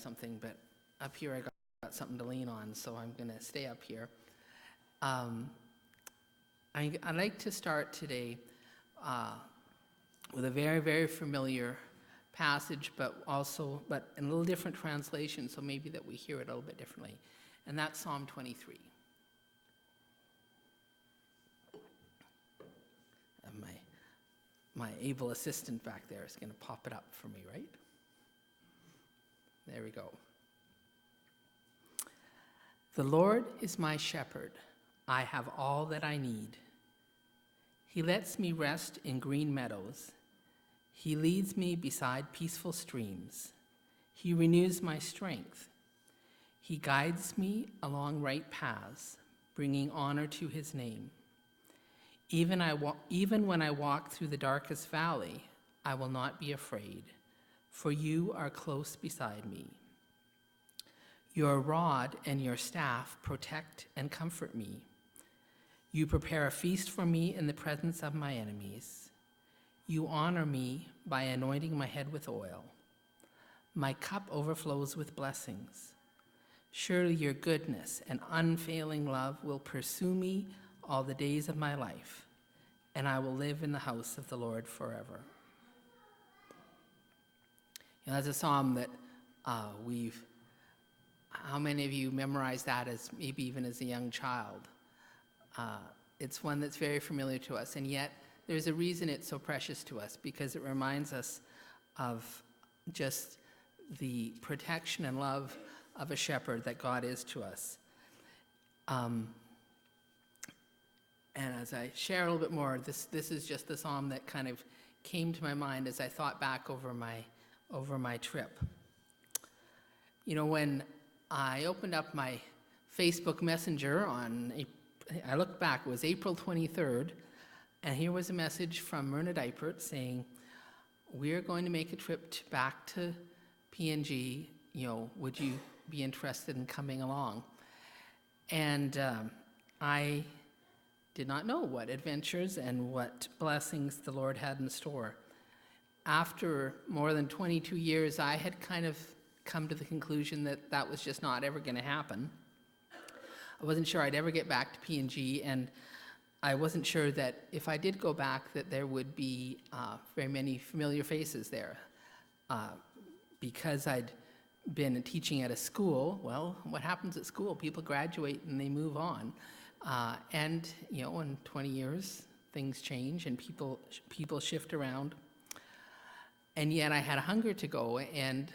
something, but up here I got something to lean on, so I'm going to stay up here. I'd like to start today with a very, very familiar passage, but in a little different translation, so maybe that we hear it a little bit differently. And that's Psalm 23. And my able assistant back there is going to pop it up for me, right? There we go. The Lord is my shepherd. I have all that I need. He lets me rest in green meadows. He leads me beside peaceful streams. He renews my strength. He guides me along right paths, bringing honor to his name. Even when I walk through the darkest valley, I will not be afraid, for you are close beside me. Your rod and your staff protect and comfort me. You prepare a feast for me in the presence of my enemies. You honor me by anointing my head with oil. My cup overflows with blessings. Surely your goodness and unfailing love will pursue me all the days of my life, and I will live in the house of the Lord forever. You know, that's a psalm that how many of you memorized that as maybe even as a young child? It's one that's very familiar to us, and yet there's a reason it's so precious to us, because it reminds us of just the protection and love of a shepherd that God is to us. And as I share a little bit more, this is just the psalm that kind of came to my mind as I thought back over my trip. You know, when I opened up my Facebook Messenger I looked back, it was April 23rd, and here was a message from Myrna Dipert saying, we're going to make a trip back to PNG, would you be interested in coming along? And I did not know what adventures and what blessings the Lord had in store. After more than 22 years, I had kind of come to the conclusion that that was just not ever going to happen. I wasn't sure I'd ever get back to PNG, and I wasn't sure that if I did go back that there would be very many familiar faces there. Because I'd been teaching at a school, well, what happens at school? People graduate and they move on. And, in 20 years, things change and people shift around. And yet I had a hunger to go, and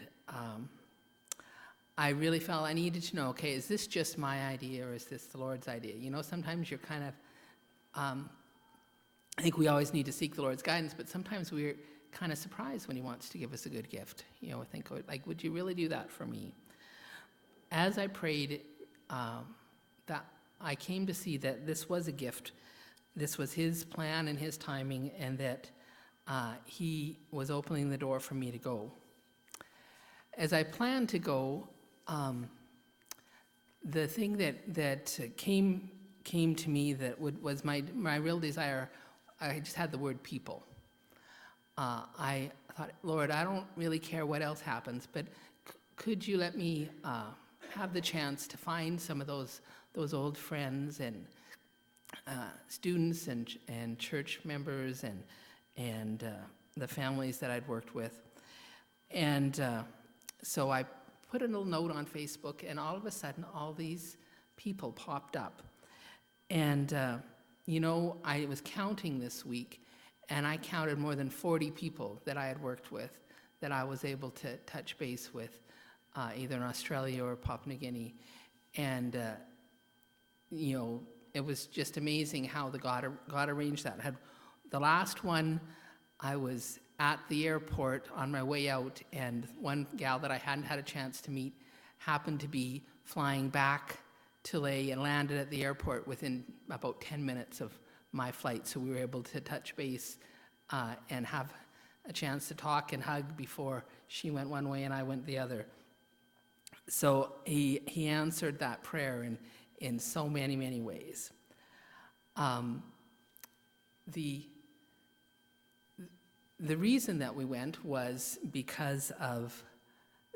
I really felt I needed to know, okay, is this just my idea or is this the Lord's idea? Sometimes you're kind of, I think we always need to seek the Lord's guidance, but sometimes we're kind of surprised when he wants to give us a good gift. We think, like, would you really do that for me? As I prayed, that I came to see that this was a gift. This was his plan and his timing, and that he was opening the door for me to go. As I planned to go, the thing that came to me that was my real desire, I just had the word people. I thought, Lord, I don't really care what else happens, but could you let me have the chance to find some of those old friends and students and church members and the families that I'd worked with. And so I put a little note on Facebook, and all of a sudden, all these people popped up. And, I was counting this week, and I counted more than 40 people that I had worked with that I was able to touch base with, either in Australia or Papua New Guinea. And, it was just amazing how God arranged that. The last one, I was at the airport on my way out, and one gal that I hadn't had a chance to meet happened to be flying back to Leh and landed at the airport within about 10 minutes of my flight. So we were able to touch base and have a chance to talk and hug before she went one way and I went the other. So he answered that prayer in so many, many ways. The reason that we went was because of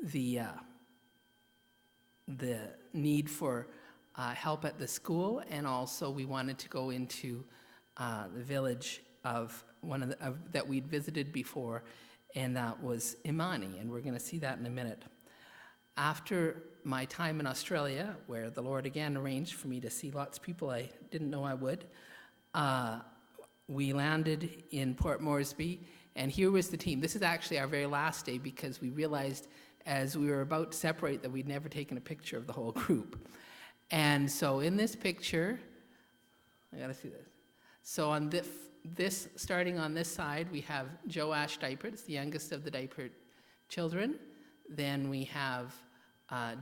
the the need for help at the school, and also we wanted to go into the village of that we'd visited before, and that was Imani, and we're going to see that in a minute. After my time in Australia, where the Lord again arranged for me to see lots of people I didn't know I would, we landed in Port Moresby, and here was the team. This is actually our very last day because we realized as we were about to separate that we'd never taken a picture of the whole group. And so in this picture, I gotta see this. So on this starting on this side, we have Joash Diapert, it's the youngest of the Diapert children. Then we have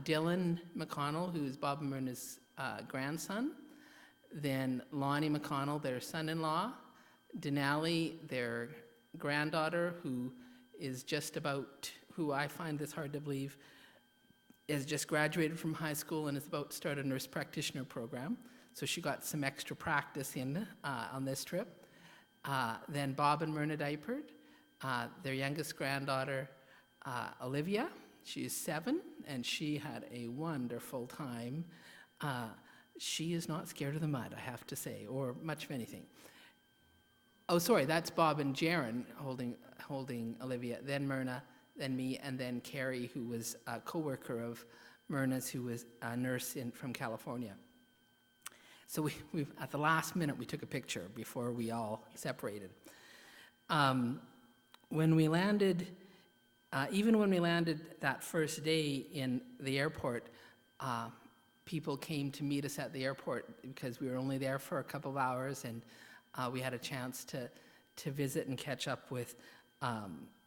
Dylan McConnell, who is Bob and Myrna's grandson. Then Lonnie McConnell, their son-in-law. Denali, their granddaughter, who is just about, who I find this hard to believe, is just graduated from high school and is about to start a nurse practitioner program. So she got some extra practice in on this trip. Then Bob and Myrna Diapert, their youngest granddaughter, Olivia. She is 7, and she had a wonderful time. She is not scared of the mud, I have to say, or much of anything. Oh, sorry, that's Bob and Jaron holding Olivia, then Myrna, then me, and then Carrie, who was a co-worker of Myrna's, who was a nurse from California. So we at the last minute, we took a picture before we all separated. When we landed, even when we landed that first day in the airport, people came to meet us at the airport because we were only there for a couple of hours, and we had a chance to visit and catch up with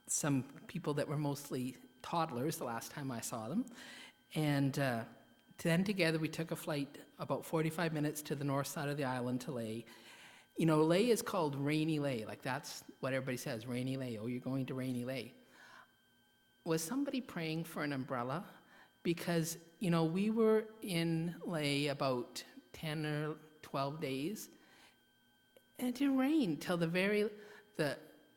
some people that were mostly toddlers the last time I saw them. And then together we took a flight about 45 minutes to the north side of the island to Ley. You know, Ley is called Rainy Ley, like that's what everybody says, Rainy Ley, oh, you're going to Rainy Ley. Was somebody praying for an umbrella? Because, you know, we were in Ley about 10 or 12 days, and it didn't rain till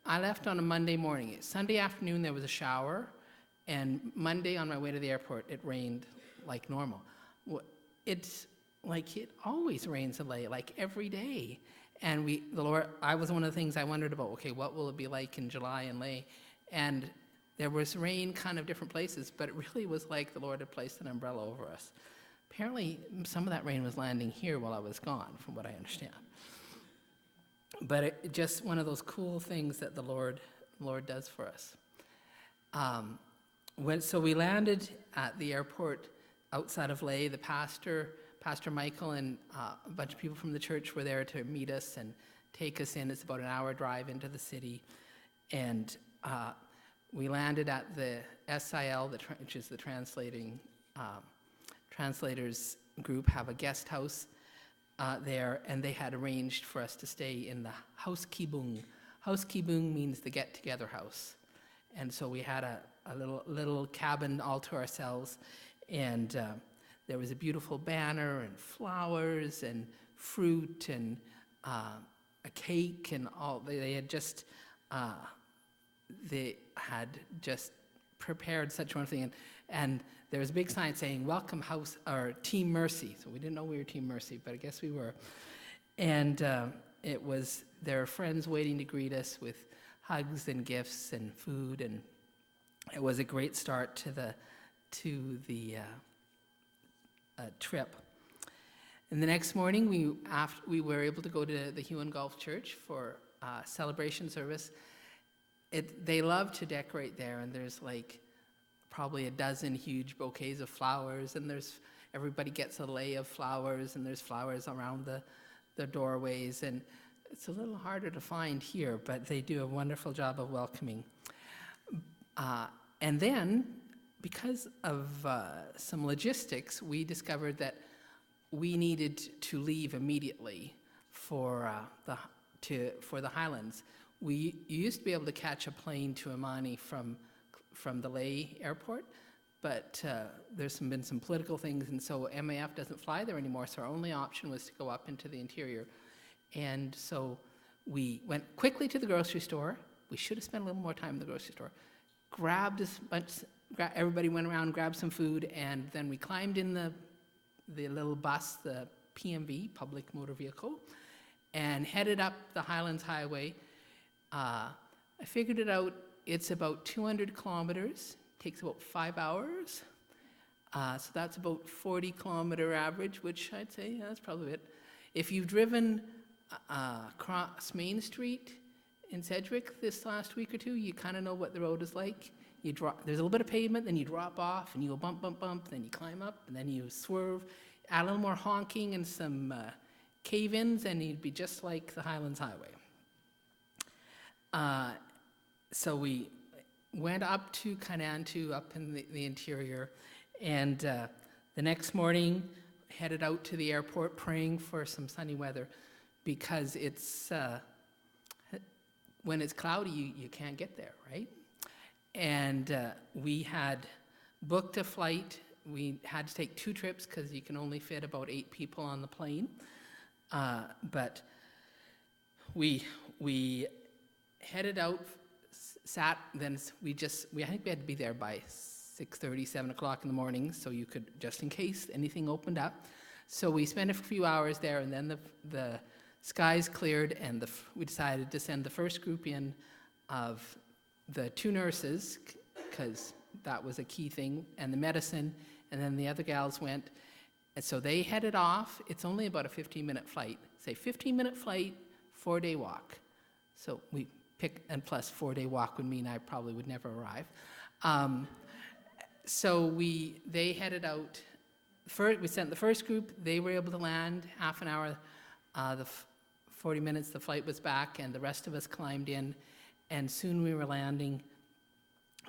I left on a Monday morning. Sunday afternoon there was a shower, and Monday on my way to the airport it rained like normal. It's like it always rains in Ley, like every day. And I was one of the things I wondered about, okay, what will it be like in July in Ley? And there was rain kind of different places, but it really was like the Lord had placed an umbrella over us. Apparently, some of that rain was landing here while I was gone, from what I understand. But it just one of those cool things that the Lord does for us. So we landed at the airport outside of Ley. The Pastor Michael, and a bunch of people from the church were there to meet us and take us in. It's about an hour drive into the city. And we landed at the SIL, which is the translators group, have a guest house there, and they had arranged for us to stay in the Haus Kibung. Haus Kibung means the get-together house. And so we had a little cabin all to ourselves, and there was a beautiful banner and flowers and fruit and a cake and all. They had just prepared such one thing, and there was a big sign saying "Welcome House" or Team Mercy. So we didn't know we were Team Mercy, but I guess we were. And there were friends waiting to greet us with hugs and gifts and food, and it was a great start to the trip. And the next morning, we were able to go to the Huon Golf Church for a celebration service. They love to decorate there, and there's like probably a dozen huge bouquets of flowers, and everybody gets a lei of flowers, and there's flowers around the doorways, and it's a little harder to find here, but they do a wonderful job of welcoming. And then, because of some logistics, we discovered that we needed to leave immediately for the Highlands. We used to be able to catch a plane to Imani from the Ley airport, but there's been some political things, and so MAF doesn't fly there anymore, so our only option was to go up into the interior. And so we went quickly to the grocery store. We should have spent a little more time in the grocery store. Grabbed everybody went around, grabbed some food, and then we climbed in the little bus, the PMV, public motor vehicle, and headed up the Highlands Highway. I figured it out, it's about 200 kilometers, takes about 5 hours. So that's about 40-kilometer average, which I'd say that's probably it. If you've driven across Main Street in Sedgwick this last week or two, you kind of know what the road is like. There's a little bit of pavement, then you drop off, and you go bump, bump, bump, then you climb up, and then you swerve, add a little more honking and some cave-ins, and you'd be just like the Highlands Highway. So we went up to Kainantu, up in the interior, and the next morning headed out to the airport praying for some sunny weather, because it's when it's cloudy, you can't get there, right? And we had booked a flight. We had to take 2 trips because you can only fit about 8 people on the plane. But we headed out, then I think we had to be there by 6:30, 7 o'clock in the morning, so you could, just in case anything opened up. So we spent a few hours there, and then the skies cleared, and we decided to send the first group in of the 2 nurses, because that was a key thing, and the medicine, and then the other gals went. And so they headed off. It's only about a 15-minute flight. Say 15-minute flight, 4-day walk. So we pick, and plus 4-day walk would mean I probably would never arrive. So they headed out. We sent the first group. They were able to land half an hour. 40 minutes, the flight was back, and the rest of us climbed in, and soon we were landing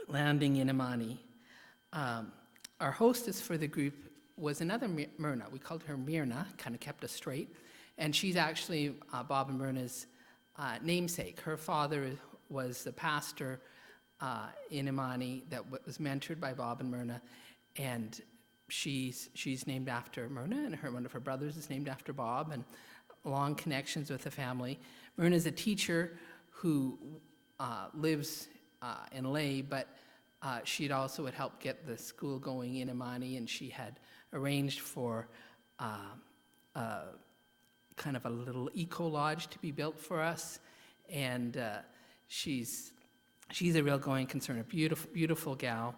in Imani. Our hostess for the group was another Myrna. We called her Myrna, kind of kept us straight, and she's actually Bob and Myrna's namesake. Her father was the pastor in Imani that was mentored by Bob and Myrna, and she's named after Myrna, and one of her brothers is named after Bob, and long connections with the family. Myrna's a teacher who lives in Lay, but she'd also had helped get the school going in Imani, and she had arranged for kind of a little eco-lodge to be built for us, and she's a real going concern, a beautiful, beautiful gal,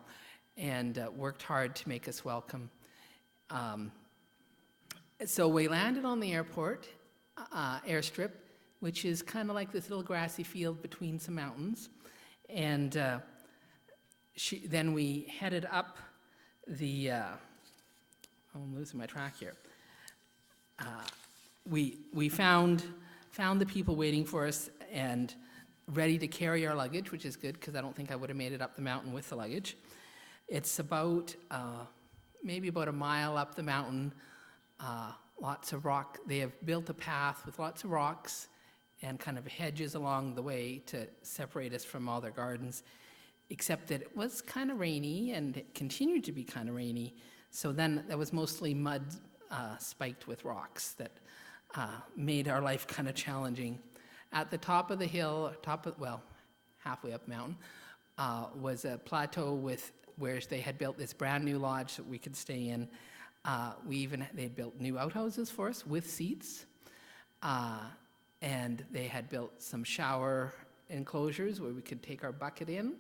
and worked hard to make us welcome. So we landed on the airport airstrip, which is kind of like this little grassy field between some mountains, and then we headed up the. I'm losing my track here. We found the people waiting for us and ready to carry our luggage, which is good because I don't think I would have made it up the mountain with the luggage. It's about maybe about a mile up the mountain. Lots of rock. They have built a path with lots of rocks and kind of hedges along the way to separate us from all their gardens, except that it was kind of rainy, and it continued to be kind of rainy. So then there was mostly mud spiked with rocks that made our life kind of challenging. At the top of the hill, halfway up the mountain, was a plateau where they had built this brand new lodge that we could stay in. They built new outhouses for us with seats, and they had built some shower enclosures where we could take our bucket in.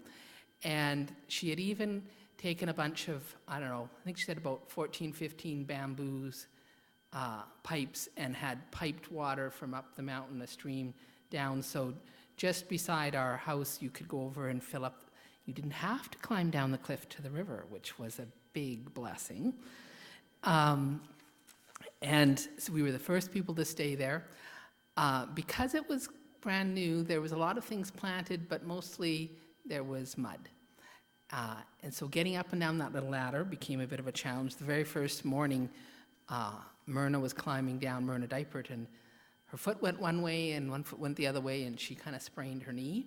And she had even taken a bunch of, I think she said about 14, 15 bamboos, pipes, and had piped water from up the mountain, a stream down. So just beside our house, you could go over and fill up. You didn't have to climb down the cliff to the river, which was a big blessing. And so we were the first people to stay there. Because it was brand new, there was a lot of things planted, but mostly there was mud. And so getting up and down that little ladder became a bit of a challenge. The very first morning, Myrna was climbing down, Myrna Diapert, and her foot went one way and one foot went the other way, and she kind of sprained her knee.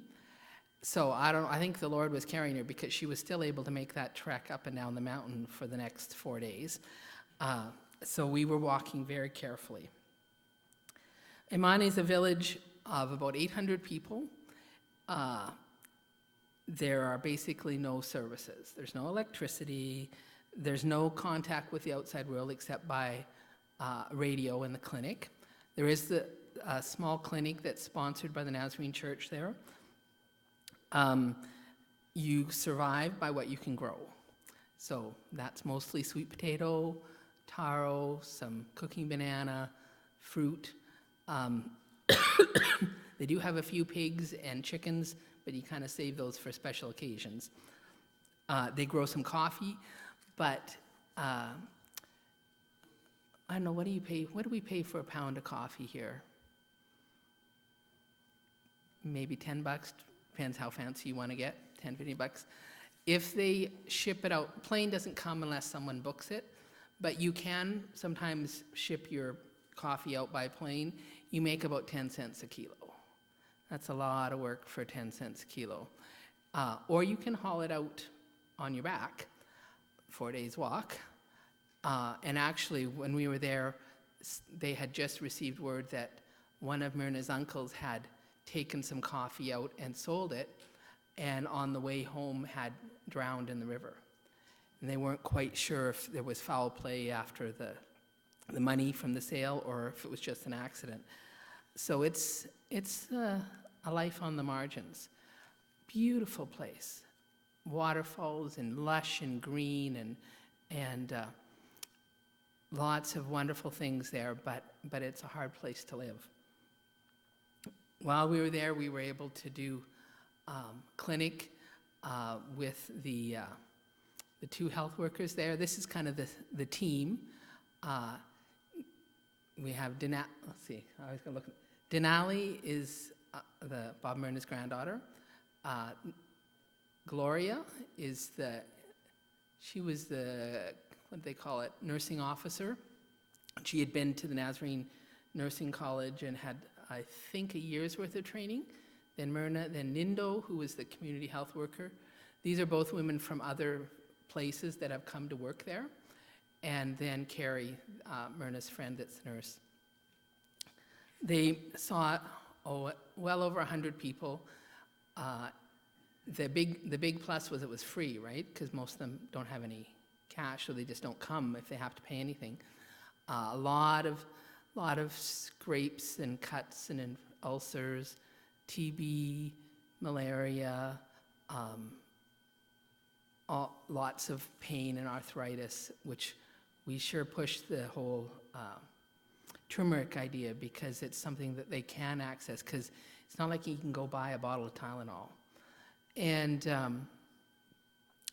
So I think the Lord was carrying her because she was still able to make that trek up and down the mountain for the next 4 days. So we were walking very carefully. Imani is a village of about 800 people. there are basically no services. There's no electricity. There's no contact with the outside world except by radio in the clinic. There is the small clinic that's sponsored by the Nazarene Church there. You survive by what you can grow. So that's mostly sweet potato, taro, some cooking banana, fruit. They do have a few pigs and chickens, but you kind of save those for special occasions. They grow some coffee, but I don't know, what do you pay? What do we pay for a pound of coffee here? Maybe $10, depends how fancy you want to get, 10, 50 bucks. If they ship it out, plane doesn't come unless someone books it, but you can sometimes ship your coffee out by plane. You make about 10 cents a kilo. That's a lot of work for 10 cents a kilo. Or you can haul it out on your back, 4 days walk. And actually, when we were there, they had just received word that one of Myrna's uncles had taken some coffee out and sold it, and on the way home had drowned in the river. And they weren't quite sure if there was foul play after the money from the sale or if it was just an accident. So it's a life on the margins. Beautiful place. Waterfalls and lush and green and lots of wonderful things there, but it's a hard place to live. While we were there, we were able to do clinic with the 2 health workers there. This is kind of the team. We have let's see, I always gotta look. Denali is the Bob Myrna's granddaughter. Gloria is she was the, what do they call it, nursing officer. She had been to the Nazarene Nursing College and had, I think, a year's worth of training. Then Myrna, then Nindo, who was the community health worker. These are both women from other places that have come to work there. And then Carrie, Myrna's friend that's a nurse. They saw, well over 100 people. The big plus was it was free, right? Because most of them don't have any cash, so they just don't come if they have to pay anything. A lot of scrapes and cuts and ulcers, TB, malaria, lots of pain and arthritis, which we sure pushed the whole turmeric idea because it's something that they can access, because it's not like you can go buy a bottle of Tylenol. And I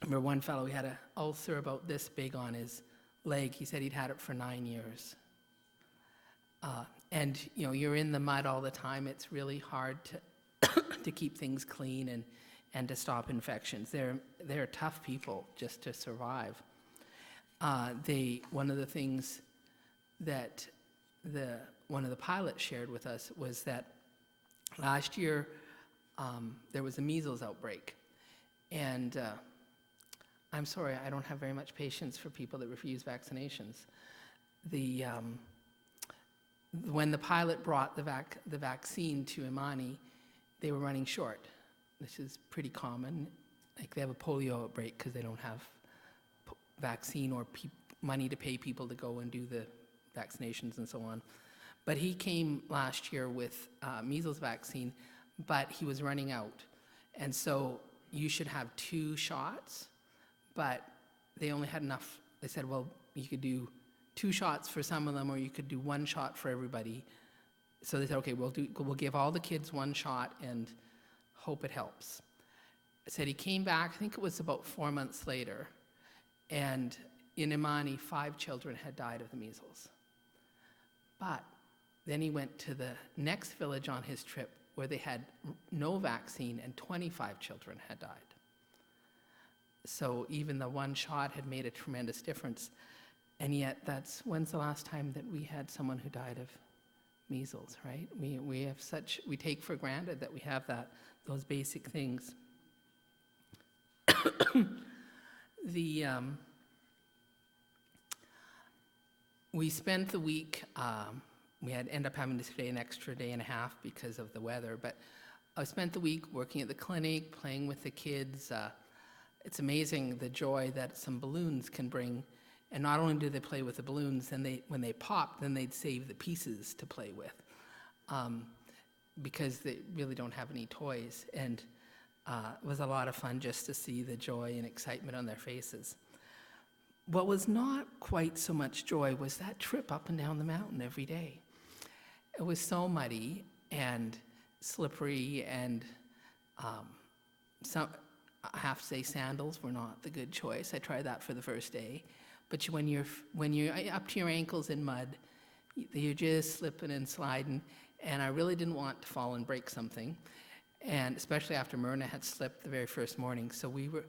remember one fellow, he had an ulcer about this big on his leg. He said he'd had it for 9 years. And you're in the mud all the time. It's really hard to keep things clean and to stop infections. They're tough people just to survive. One of the things that one of the pilots shared with us was that last year there was a measles outbreak. And I'm sorry, I don't have very much patience for people that refuse vaccinations. When the pilot brought the vaccine to Imani, they were running short. This is pretty common. Like they have a polio outbreak because they don't have vaccine or money to pay people to go and do the vaccinations and so on. But he came last year with measles vaccine, but he was running out. And so you should have 2 shots, but they only had enough. They said, well, you could do 2 shots for some of them, or you could do 1 shot for everybody. So they said, okay, we'll give all the kids 1 shot and hope it helps. I said he came back, I think it was about 4 months later, and in Imani, 5 children had died of the measles. But then he went to the next village on his trip where they had no vaccine and 25 children had died. So even the 1 shot had made a tremendous difference. And yet when's the last time that we had someone who died of measles, right? We take for granted that we have those basic things. We spent the week, we had end up having to stay an extra day and a half because of the weather, but I spent the week working at the clinic, playing with the kids. It's amazing the joy that some balloons can bring. And not only do they play with the balloons, then when they pop, then they'd save the pieces to play with, because they really don't have any toys. And it was a lot of fun just to see the joy and excitement on their faces. What was not quite so much joy was that trip up and down the mountain every day. It was so muddy and slippery, and I have to say sandals were not the good choice. I tried that for the first day. But when you're up to your ankles in mud, you're just slipping and sliding, and I really didn't want to fall and break something, and especially after Myrna had slipped the very first morning. So we were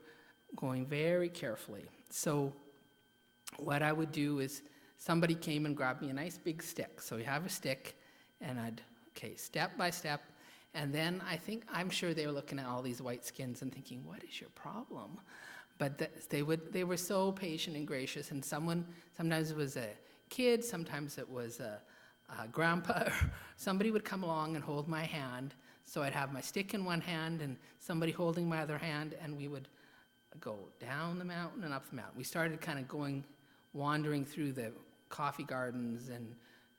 going very carefully. So what I would do is somebody came and grabbed me a nice big stick. So we have a stick, and step by step. And then I'm sure they were looking at all these white skins and thinking, what is your problem? But they were so patient and gracious. And sometimes it was a kid, sometimes it was a grandpa. Somebody would come along and hold my hand. So I'd have my stick in one hand and somebody holding my other hand, and we would go down the mountain and up the mountain. We started kind of wandering through the coffee gardens and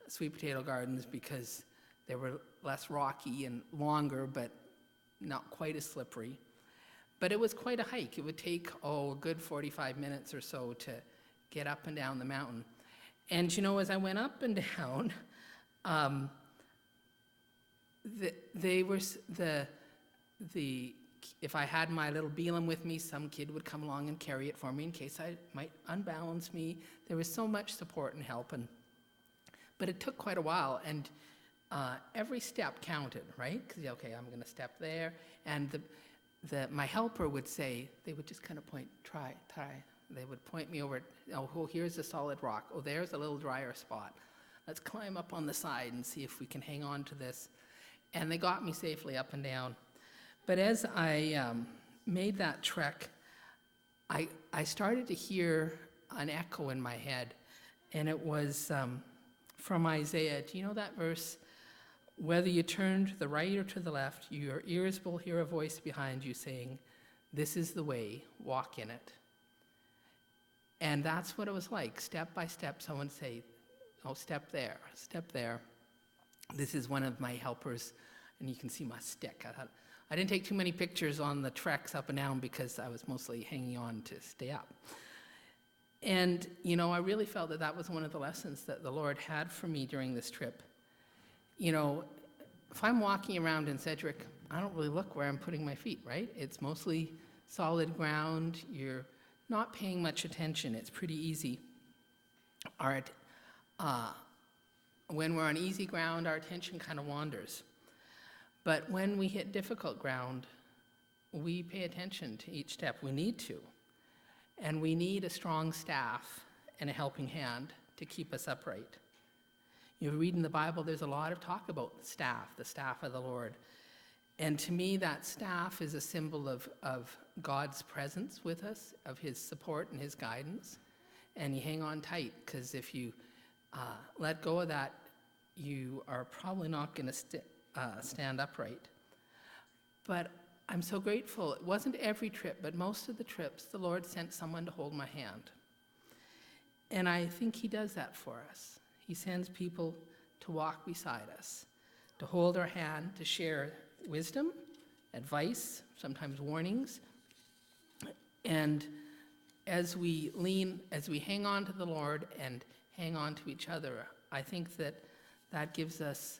sweet potato gardens because they were less rocky and longer, but not quite as slippery. But it was quite a hike. It would take, a good 45 minutes or so to get up and down the mountain. And as I went up and down, if I had my little Beelum with me, some kid would come along and carry it for me in case I might unbalance me. There was so much support and help, but it took quite a while, and every step counted, right? Because I'm going to step there, and my helper would say, they would just kind of point, try. They would point me over, here's a solid rock. Oh, there's a little drier spot. Let's climb up on the side and see if we can hang on to this. And they got me safely up and down. But as I made that trek, I started to hear an echo in my head, and it was from Isaiah. Do you know that verse? Whether you turn to the right or to the left, your ears will hear a voice behind you saying, this is the way, walk in it. And that's what it was like. Step by step, someone would say, step there, step there. This is one of my helpers, and you can see my stick. I didn't take too many pictures on the treks up and down because I was mostly hanging on to stay up. And, I really felt that was one of the lessons that the Lord had for me during this trip. If I'm walking around in Sedgwick, I don't really look where I'm putting my feet, right? It's mostly solid ground. You're not paying much attention. It's pretty easy. When we're on easy ground, our attention kind of wanders. But when we hit difficult ground, we pay attention to each step. We need to. And we need a strong staff and a helping hand to keep us upright. You read in the Bible, there's a lot of talk about the staff of the Lord. And to me, that staff is a symbol of God's presence with us, of his support and his guidance. And you hang on tight, because if you let go of that, you are probably not going to stand upright. But I'm so grateful. It wasn't every trip, but most of the trips, the Lord sent someone to hold my hand. And I think he does that for us. He sends people to walk beside us, to hold our hand, to share wisdom, advice, sometimes warnings. And as we hang on to the Lord and hang on to each other, I think that gives us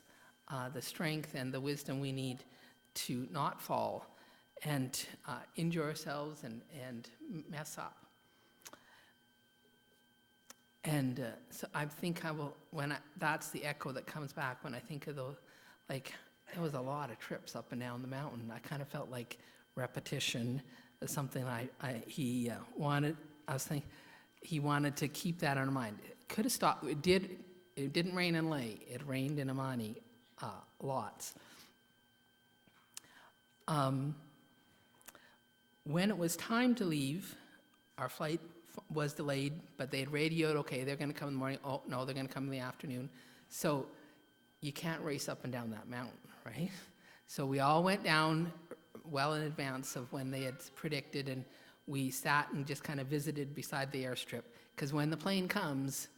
the strength and the wisdom we need to not fall and injure ourselves and mess up. And so I think that's the echo that comes back when I think of those, there was a lot of trips up and down the mountain. I kind of felt like repetition is something he wanted to keep that in mind. It could have stopped. It didn't rain in Leh. It rained in Amani lots. When it was time to leave, our flight was delayed, but they had radioed, okay, they're going to come in the morning. Oh, no, they're going to come in the afternoon. So you can't race up and down that mountain, right? So we all went down well in advance of when they had predicted, and we sat and just kind of visited beside the airstrip. Because when the plane comes,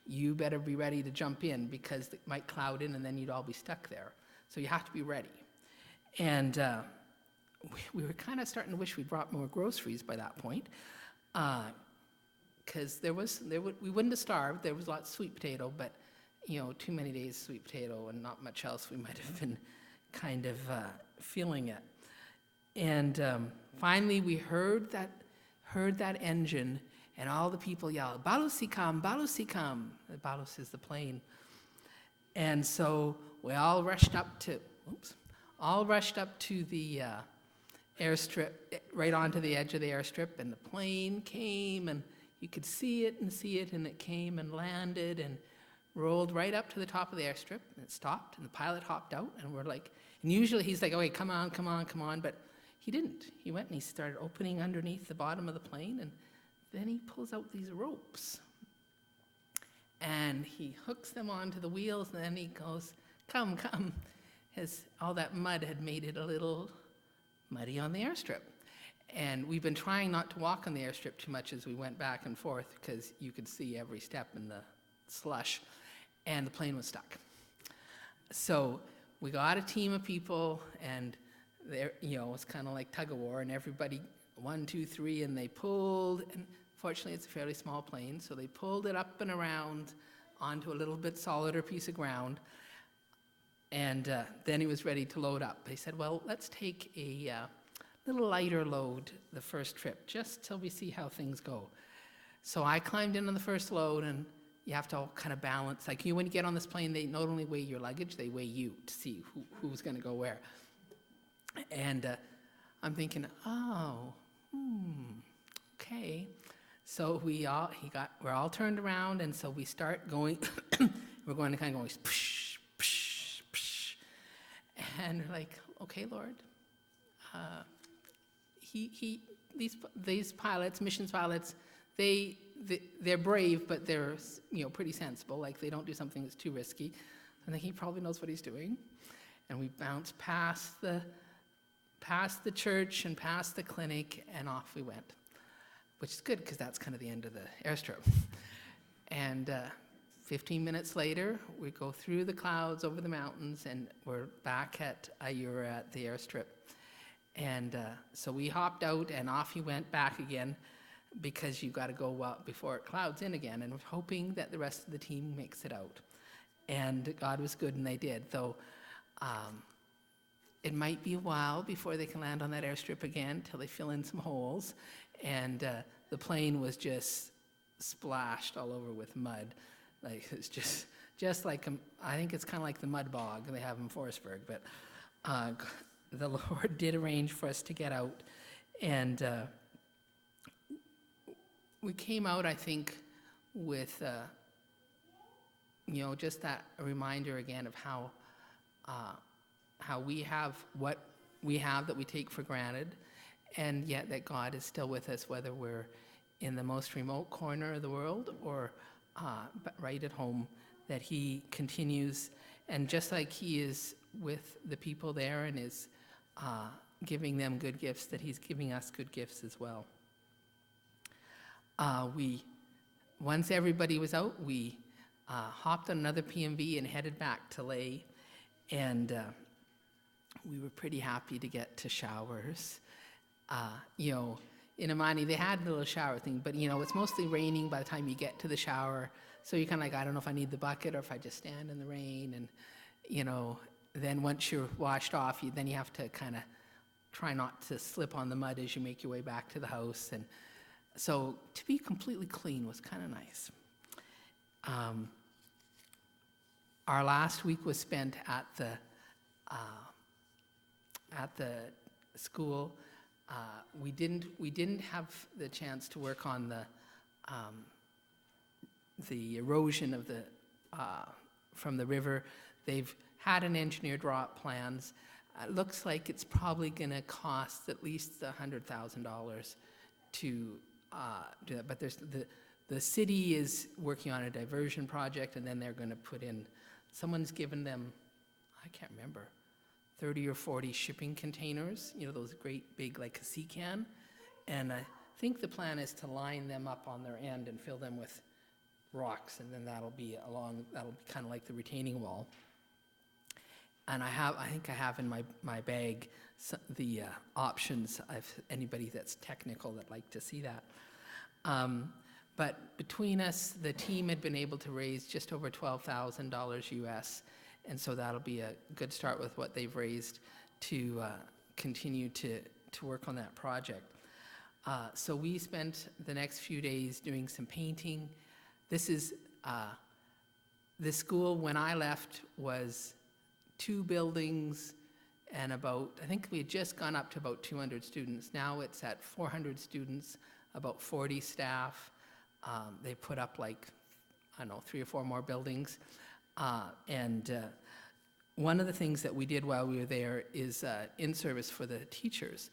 you better be ready to jump in, because it might cloud in and then you'd all be stuck there. So you have to be ready. And we were kind of starting to wish we'd brought more groceries by that point, because we wouldn't have starved. There was lots of sweet potato, but too many days of sweet potato and not much else, we might have been kind of feeling it. And finally, we heard that engine, and all the people yelled, "Balusikam, Balusikam." Balus is the plane. And so we all rushed up to the airstrip, right onto the edge of the airstrip, and the plane came, and you could see it, and it came and landed and rolled right up to the top of the airstrip, and it stopped, and the pilot hopped out, and we're like, and usually he's like, "Okay, come on," but he didn't. He went and he started opening underneath the bottom of the plane, and then he pulls out these ropes, and he hooks them onto the wheels, and then he goes, come. All that mud had made it a little muddy on the airstrip. And we've been trying not to walk on the airstrip too much as we went back and forth, because you could see every step in the slush, and the plane was stuck. So we got a team of people, and there, it's kind of like tug of war, and everybody, 1, 2, 3, and they pulled, and fortunately it's a fairly small plane, so they pulled it up and around onto a little bit solider piece of ground, and then he was ready to load up. They said, well, let's take a little lighter load the first trip, just till we see how things go. So I climbed in on the first load, and you have to all kind of balance. Like when you get on this plane, they not only weigh your luggage, they weigh you to see who's going to go where. And I'm thinking, okay. So we're all turned around, and so we start going. We're going to kind of go, psh, psh, psh. And we're like, okay, Lord. These pilots, missions pilots, they're brave, but they're pretty sensible. Like they don't do something that's too risky. I think he probably knows what he's doing. And we bounced past the church and past the clinic, and off we went, which is good because that's kind of the end of the airstrip. And 15 minutes later, we go through the clouds over the mountains, and we're back at Ayura at the airstrip. And so we hopped out, and off he went back again, because you've got to go before it clouds in again, and we're hoping that the rest of the team makes it out. And God was good, and they did, though it might be a while before they can land on that airstrip again, till they fill in some holes. And the plane was just splashed all over with mud. Like it's just like, I think it's kind of like the mud bog they have in Forestburg, but the Lord did arrange for us to get out. And we came out, I think, with, just that a reminder again of how we have what we have that we take for granted, and yet that God is still with us, whether we're in the most remote corner of the world or but right at home, that he continues, and just like he is with the people there and is giving them good gifts, that he's giving us good gifts as well. Once everybody was out, we hopped on another PMV and headed back to Lay, and we were pretty happy to get to showers. In Amani, they had a little shower thing, but it's mostly raining by the time you get to the shower, so you're kind of like, I don't know if I need the bucket or if I just stand in the rain, and then once you're washed off, then you have to kind of try not to slip on the mud as you make your way back to the house, and so to be completely clean was kind of nice. Our last week was spent at the school. We didn't have the chance to work on the erosion of the from the river. They've had an engineer draw up plans. It looks like it's probably going to cost at least $100,000 to do that. But the city is working on a diversion project, and then they're going to put in. Someone's given them, I can't remember, 30 or 40 shipping containers, those great big like a sea can. And I think the plan is to line them up on their end and fill them with rocks, and then that'll be kind of like the retaining wall. And I think I have in my bag the options if anybody that's technical that'd like to see that. But between us, the team had been able to raise just over $12,000 US, and so that'll be a good start with what they've raised to continue to work on that project. So we spent the next few days doing some painting. This is, the school when I left was 2 buildings and I think we had just gone up to about 200 students. Now it's at 400 students, about 40 staff. They put up 3 or 4 more buildings. One of the things that we did while we were there is in-service for the teachers.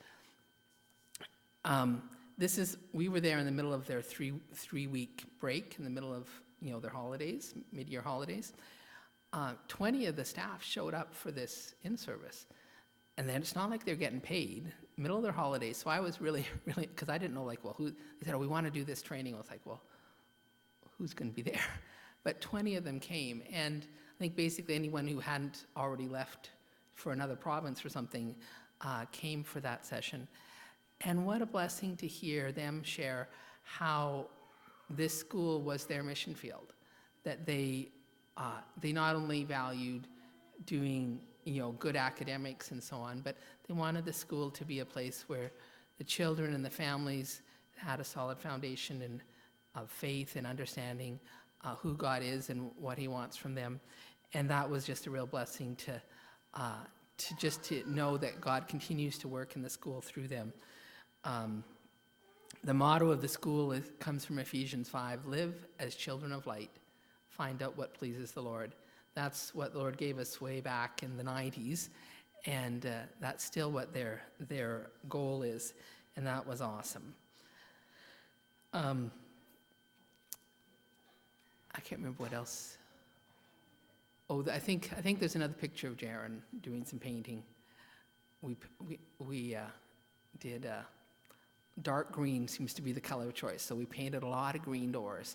We were there in the middle of their three-week break, in the middle of their holidays, mid-year holidays. 20 of the staff showed up for this in-service. And then it's not like they're getting paid, middle of their holidays. So I was really, because I didn't know, they said, we want to do this training. I was like, well, who's going to be there? But 20 of them came. And I think basically anyone who hadn't already left for another province or something came for that session. And what a blessing to hear them share how this school was their mission field, that they not only valued doing good academics and so on, but they wanted the school to be a place where the children and the families had a solid foundation of faith and understanding who God is and what He wants from them. And that was just a real blessing to know that God continues to work in the school through them. The motto of the school comes from Ephesians 5, live as children of light, find out what pleases the Lord. That's what the Lord gave us way back in the 90s, and that's still what their goal is, and that was awesome. I can't remember what else. Oh, I think there's another picture of Jaron doing some painting. We did dark green seems to be the color of choice, so we painted a lot of green doors.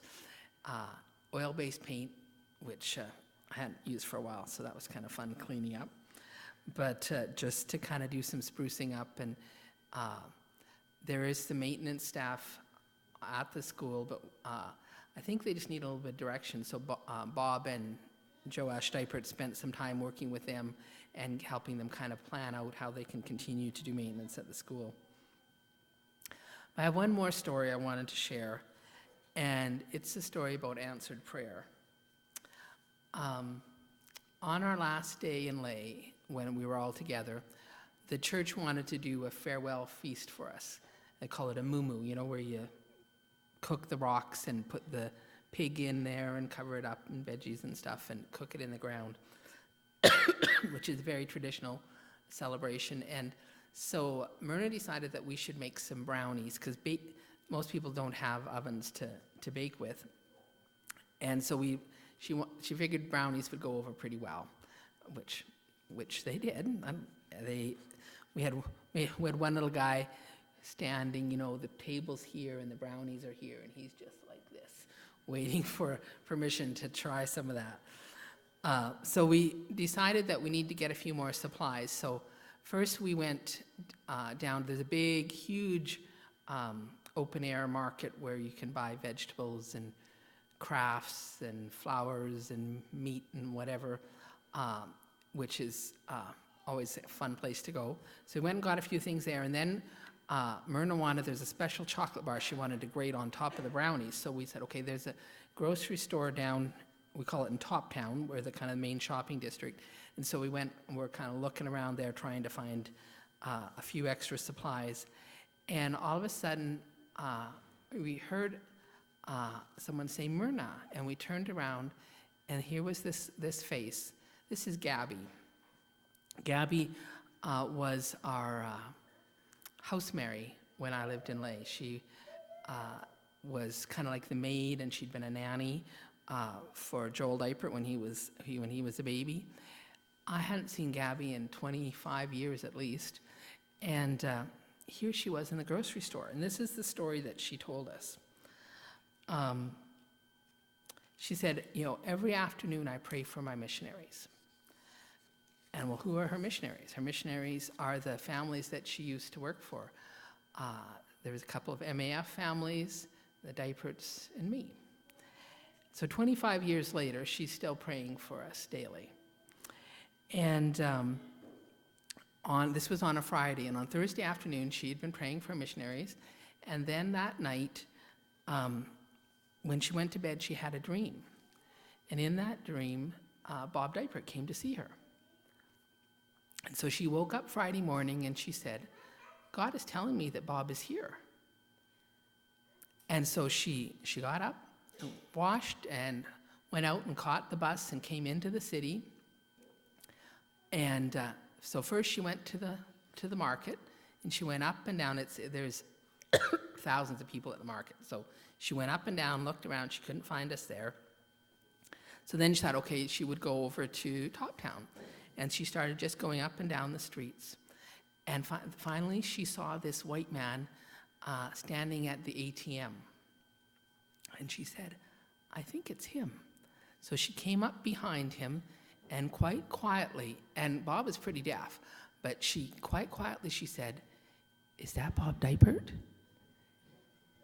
Oil-based paint, which I hadn't used for a while, so that was kind of fun cleaning up. But just to kind of do some sprucing up, and there is the maintenance staff at the school, but I think they just need a little bit of direction. So Bob and Joash Dipert spent some time working with them and helping them kind of plan out how they can continue to do maintenance at the school. I have one more story I wanted to share, and it's a story about answered prayer. On our last day in lay, when we were all together, the church wanted to do a farewell feast for us. They call it a mumu, where you cook the rocks and put the pig in there and cover it up and veggies and stuff and cook it in the ground, which is a very traditional celebration. And so Myrna decided that we should make some brownies, because most people don't have ovens to bake with. And so she figured brownies would go over pretty well, which they did. We had one little guy standing, the table's here and the brownies are here, and he's just like this, waiting for permission to try some of that. So we decided that we need to get a few more supplies. So first we went down, there's a big, huge open-air market where you can buy vegetables and crafts and flowers and meat and whatever, which is always a fun place to go. So we went and got a few things there, and then Myrna there's a special chocolate bar she wanted to grate on top of the brownies. So we said, okay, there's a grocery store down, we call it in Top Town, where the kind of main shopping district. And so we went and we're kind of looking around there trying to find a few extra supplies. And all of a sudden, we heard someone say, Myrna, and we turned around, and here was this face. This is Gabby. Gabby was our house Mary when I lived in Lay. She was kind of like the maid, and she'd been a nanny for Joel Dipert when he was a baby. I hadn't seen Gabby in 25 years at least, and here she was in the grocery store, and this is the story that she told us. She said, every afternoon I pray for my missionaries. And well, who are her missionaries? Her missionaries are the families that she used to work for. There was a couple of MAF families, the Dieperts, and me. So 25 years later, she's still praying for us daily. And this was on a Friday, and on Thursday afternoon, she had been praying for missionaries. And then that night, when she went to bed, she had a dream. And in that dream, Bob Diepert came to see her. And so she woke up Friday morning and she said, God is telling me that Bob is here. And so she got up and washed and went out and caught the bus and came into the city. And so first she went to the market, and she went up and down. There's thousands of people at the market. So she went up and down, looked around. She couldn't find us there. So then she thought, okay, she would go over to Top Town. And she started just going up and down the streets. And finally, she saw this white man standing at the ATM. And she said, I think it's him. So she came up behind him, and quite quietly, and Bob is pretty deaf, but quite quietly she said, is that Bob Diepert?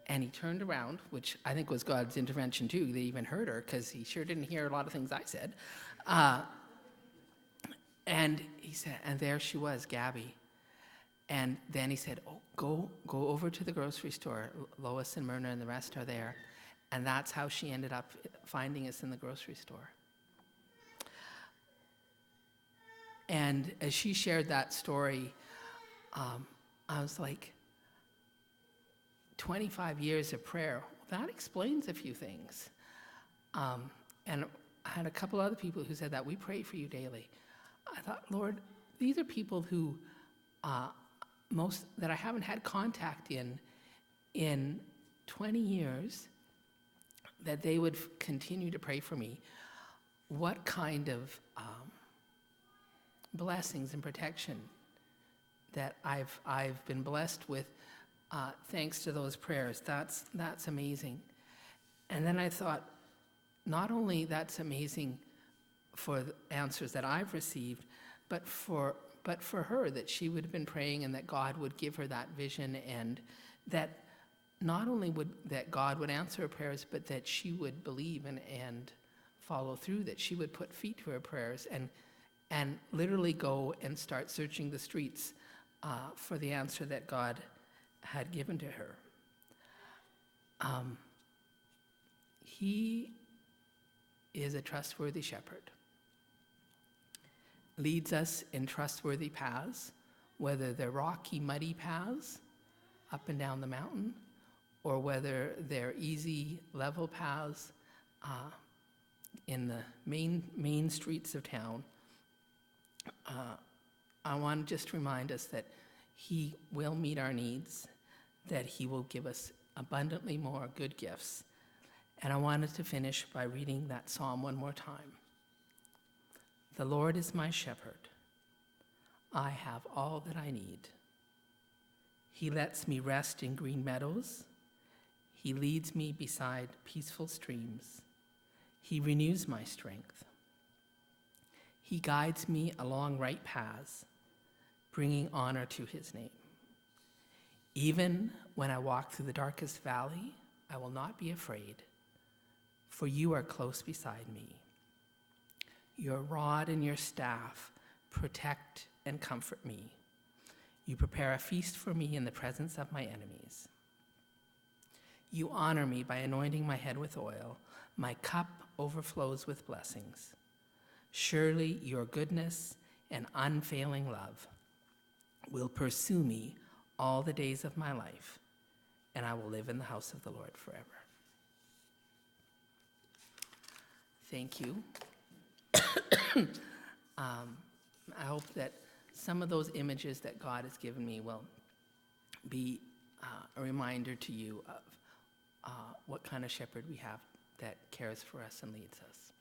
And he turned around, which I think was God's intervention too. They even heard her, because he sure didn't hear a lot of things I said. And he said, and there she was, Gabby. And then he said, oh, go over to the grocery store. Lois and Myrna and the rest are there. And that's how she ended up finding us in the grocery store. And as she shared that story, I was like, 25 years of prayer, that explains a few things. And I had a couple other people who said that we pray for you daily. I thought, Lord, these are people who most that I haven't had contact in 20 years, that they would continue to pray for me. What kind of blessings and protection that I've been blessed with thanks to those prayers. That's amazing. And then I thought, not only that's amazing for the answers that I've received, but for her, that she would have been praying and that God would give her that vision, and that not only that God would answer her prayers, but that she would believe and follow through, that she would put feet to her prayers and literally go and start searching the streets for the answer that God had given to her. He is a trustworthy shepherd. Leads us in trustworthy paths, whether they're rocky, muddy paths up and down the mountain, or whether they're easy, level paths in the main streets of town. I want to just remind us that He will meet our needs, that He will give us abundantly more good gifts. And I wanted to finish by reading that psalm one more time. The Lord is my shepherd. I have all that I need. He lets me rest in green meadows. He leads me beside peaceful streams. He renews my strength. He guides me along right paths, bringing honor to His name. Even when I walk through the darkest valley, I will not be afraid, for you are close beside me. Your rod and your staff protect and comfort me. You prepare a feast for me in the presence of my enemies. You honor me by anointing my head with oil. My cup overflows with blessings. Surely your goodness and unfailing love will pursue me all the days of my life, and I will live in the house of the Lord forever. Thank you. I hope that some of those images that God has given me will be a reminder to you of what kind of shepherd we have that cares for us and leads us.